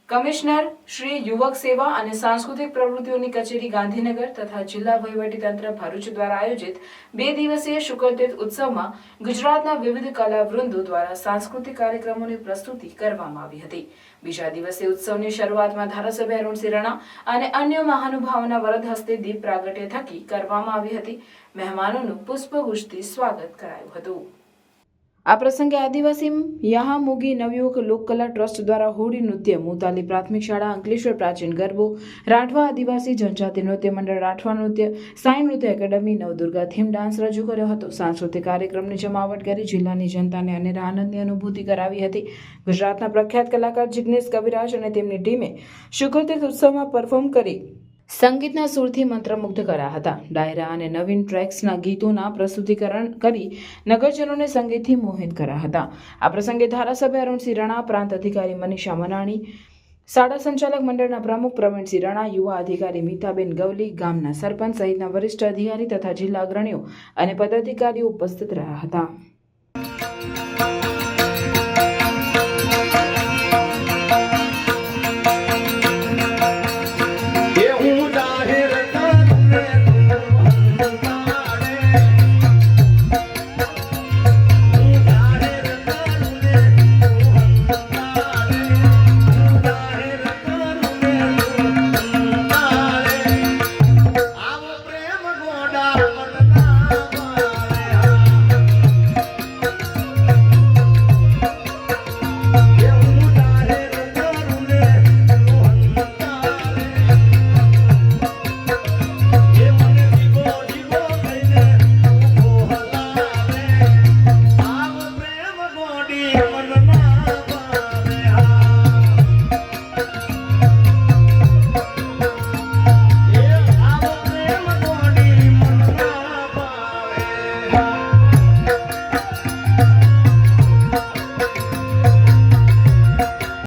Commissioner Shri યુવક સેવા અને સાંસ્કૃતિક પ્રવૃત્તિઓની કચેરી ગાંધીનગર તથા જિલ્લા વહીવટીતંત્ર ભરૂચ દ્વારા આયોજિત 2 દિવસીય શુકરતીર્થ ઉત્સવમાં ગુજરાતના વિવિધ કલાવૃંદો દ્વારા સાંસ્કૃતિક કાર્યક્રમોની પ્રસ્તુતિ કરવામાં આવી હતી। બીજા દિવસે ઉત્સવની શરૂઆતમાં ધારાસભ્ય અરુણસિંહ રાણા અને અન્ય મહાનુભાવોના વરદ હસ્તે દીપ પ્રાગટ્ય થકી કરવામાં આવી હતી। મહેમાનોનું પુષ્પગુચ્છથી સ્વાગત કરાયું હતું। આ પ્રસંગે આદિવાસી યાહામોગી નવયુવક લોકકલા ટ્રસ્ટ દ્વારા હોડી નૃત્ય, મુતાલી પ્રાથમિક શાળા અંકલેશ્વર પ્રાચીન ગરબો, રાઠવા આદિવાસી જનજાતિ નૃત્ય મંડળ રાઠવા નૃત્ય, સાઈ નૃત્ય એકેડમી, નવદુર્ગા થીમ ડાન્સ રજૂ કર્યો હતો। સાંસ્કૃતિક કાર્યક્રમની જમાવટ કરી જિલ્લાની જનતાને અનેક આનંદની અનુભૂતિ કરાવી હતી। ગુજરાતના પ્રખ્યાત કલાકાર જિગ્નેશ કવિરાજ અને તેમની ટીમે શુકરતીર્થ ઉત્સવમાં પરફોર્મ કરી સંગીતના સુરથી મંત્રમુગ્ધ કર્યા હતા। ડાયરા અને નવીન ટ્રેક્સના ગીતોના પ્રસ્તુતિકરણ કરી નગરજનોને સંગીતથી મોહિત કર્યા હતા। આ પ્રસંગે ધારાસભ્ય અરુણસિંહ રાણા, પ્રાંત અધિકારી મનીષા મનાણી, શાળા સંચાલક મંડળના પ્રમુખ પ્રવીણસિંહ રાણા, યુવા અધિકારી મીતાબેન ગવલી, ગામના સરપંચ સહિતના વરિષ્ઠ અધિકારી તથા જિલ્લા અગ્રણીઓ અને પદાધિકારીઓ ઉપસ્થિત રહ્યા હતા।